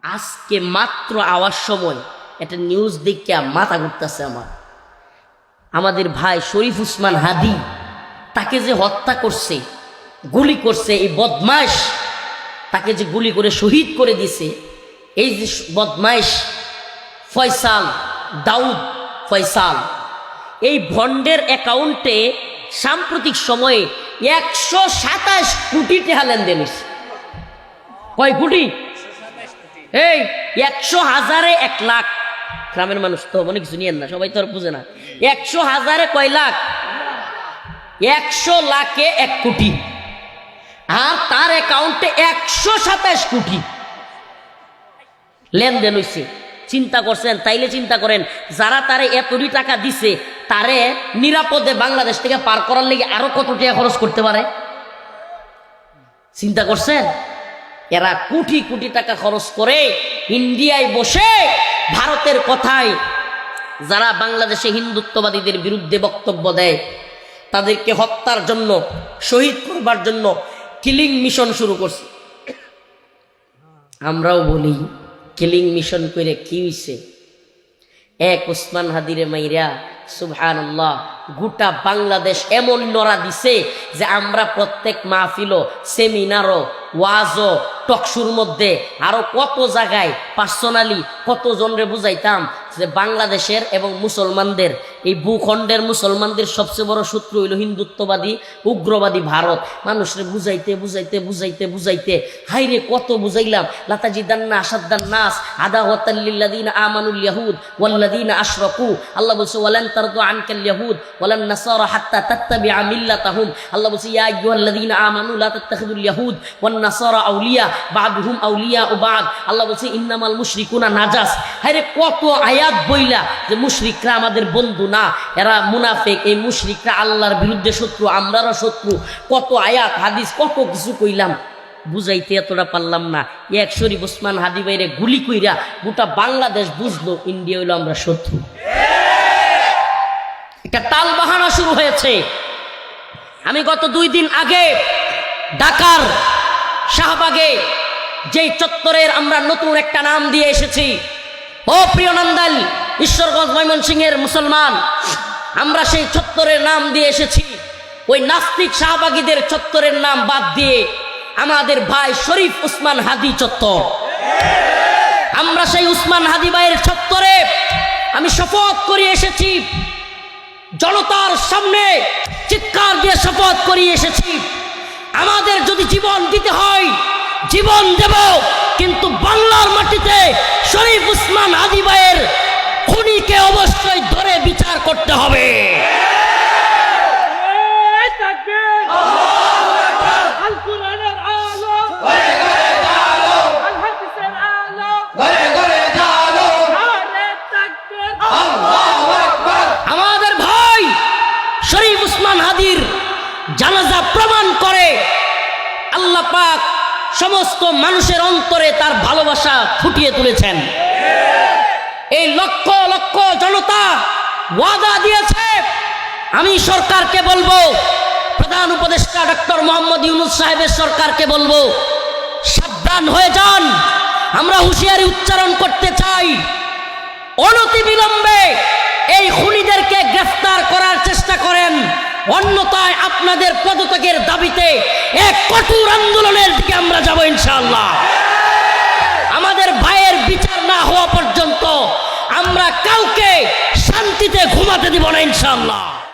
আজকে মাত্র আওয়ার সময় একটা নিউজ দেখে মাথা ঘুরতেছে আমাদের ভাই শরীফ উসমান হাদি, তাকে যে হত্যা করছে, গুলি করছে, এই বদমাইশ তাকে যে গুলি করে শহীদ করে দিছে, এই যে বদমাইশ ফয়সাল, দাউদ ফয়সাল, এই ভন্ডের অ্যাকাউন্টে সাম্প্রতিক সময়ে 127 কোটি টাকা লেনদেন হয়েছে। কয় কোটি? এই 100,000-এ 1 লাখ। গ্রামের মানুষ তো অনেক কিছু নিয়েন না, সবাই তো আর বুঝে না। 100,000-এ কয় লাখ? 100 লাখে 1 কোটি। আর তার অ্যাকাউন্টে 127 কোটি লেনদেন হয়েছে। চিন্তা করছেন? তাইলে চিন্তা করেন, যারা তারে এতটি টাকা দিছে, তারে নিরাপদে বাংলাদেশ থেকে পার করার লেগে আরো কত টাকা খরচ করতে পারে। চিন্তা করছেন? এরা কোটি কোটি টাকা খরচ করে ইন্ডিয়ায় বসে ভারতের কথায় যারা বাংলাদেশে হিন্দুত্ববাদীদের বিরুদ্ধে বক্তব্য দেয়, তাদেরকে হত্যার জন্য, শহীদ করবার জন্য কিলিং মিশন শুরু করছে। আমরাও বলি কিলিং মিশন করে কি হইছে? এক উসমান হাদিরে মাইরা সুবহানাল্লাহ গোটা বাংলাদেশ এমন নড়া দিছে যে আমরা প্রত্যেক মাহফিলও, সেমিনারও, ওয়াজও, টকশুর মধ্যে আরো কত জায়গায় পার্সোনালি কত জনরে বুঝাইতাম যে বাংলাদেশের এবং মুসলমানদের, এই ভূখণ্ডের মুসলমানদের সবচেয়ে বড় শত্রু হইল হিন্দুত্ববাদী, উগ্রবাদী ভারত। মানুষরে বুঝাইতে বুঝাইতে বুঝাইতে বুঝাইতে হাইরে কত বুঝাইলাম। লাতাজিদান্না আশাদ্দান নাস আদাওয়াতাল লিল্লাযিনা আমানুল ইয়াহুদ ওয়াল্লাযিনা আশরাকু। আল্লাহ বলছে ওয়ালান তারদু আনকাল ইয়াহুদ ওয়ালান নাসারা হাত্তা তাত্তাবিআ মিল্লাতাহুম। আল্লাহ বলছে ইয়া আইয়ুহাল্লাযিনা আমানু লা তাত্তাখিযুল ইয়াহুদ ওয়ান নাসারা আউলিয়া বা'দুহুম আউলিয়া ও বা'দ। আল্লাহ বলছে ইন্নামাল মুশরিকুনা নাজাস। হায়রে কত আয়াত বইলা যে মুশরিকরা আমাদের বন্ধু না, এরা মুনাফিক, এই মুশরিকরা আল্লাহর বিরুদ্ধে শত্রু, আমরাও শত্রু। কত আয়াত হাদিস, কত কিছু কইলাম, বুঝাইতে এতটা পারলাম না। এক শরীফ উসমান হাদি বাইরে গুলি কইরা গোটা বাংলাদেশ বুঝলো ইন্ডিয়া হইলো আমরা শত্রু। একটা টাল বাহানা শুরু হয়েছে। আমি গত 2 দিন আগে ঢাকার শাহবাগে যেই চত্বরের আমরা নতুন একটা নাম দিয়ে এসেছি, ও প্রিয় নান্দাইল, ঈশ্বরগঞ্জ, ময়মনসিংহের মুসলমান, আমরা সেই চত্বরের নাম দিয়ে এসেছি ওই নাস্তিক শাহবাগীদের চত্বরের নাম বাদ দিয়ে আমাদের ভাই শরীফ উসমান হাদি চত্বর। আমরা সেই উসমান হাদি ভাইয়ের চত্বরে আমি শপথ করে এসেছি, জনতার সামনে চিৎকার দিয়ে শপথ করে এসেছি, আমাদের যদি জীবন দিতে হয় জীবন দেব, কিন্তু বাংলার মাটিতে শরীফ উসমান হাদি ভাইয়ের খুনিকে অবশ্যই ধরে বিচার করতে হবে। আমাদের ভাই শরীফ উসমান হাদির জানাজা প্রমাণ করে আল্লাহ পাক সমস্ত মানুষের অন্তরে তার ভালোবাসা ফুটিয়ে তুলেছেন। এই লক্ষ লক্ষ জনতা ওয়াদা দিয়েছে। আমি সরকারকে বলবো, প্রধান উপদেষ্টা ডক্টর মোহাম্মদ ইউনূস সাহেবের সরকারকে বলবো, সাবধান হয়ে যান। আমরা হুঁশিয়ারি উচ্চারণ করতে চাই, অনতিবিলম্বে এই খুনিদেরকে গ্রেফতার করার চেষ্টা করেন, অন্যথায় আপনাদের পদত্যাগের দাবিতে এক কঠোর আন্দোলনের দিকে আমরা যাব ইনশাআল্লাহ। আমাদের ভাইয়ের বিচার না হওয়া পর্যন্ত আমরা কাউকে শান্তিতে ঘুমাতে দিব না ইনশাআল্লাহ।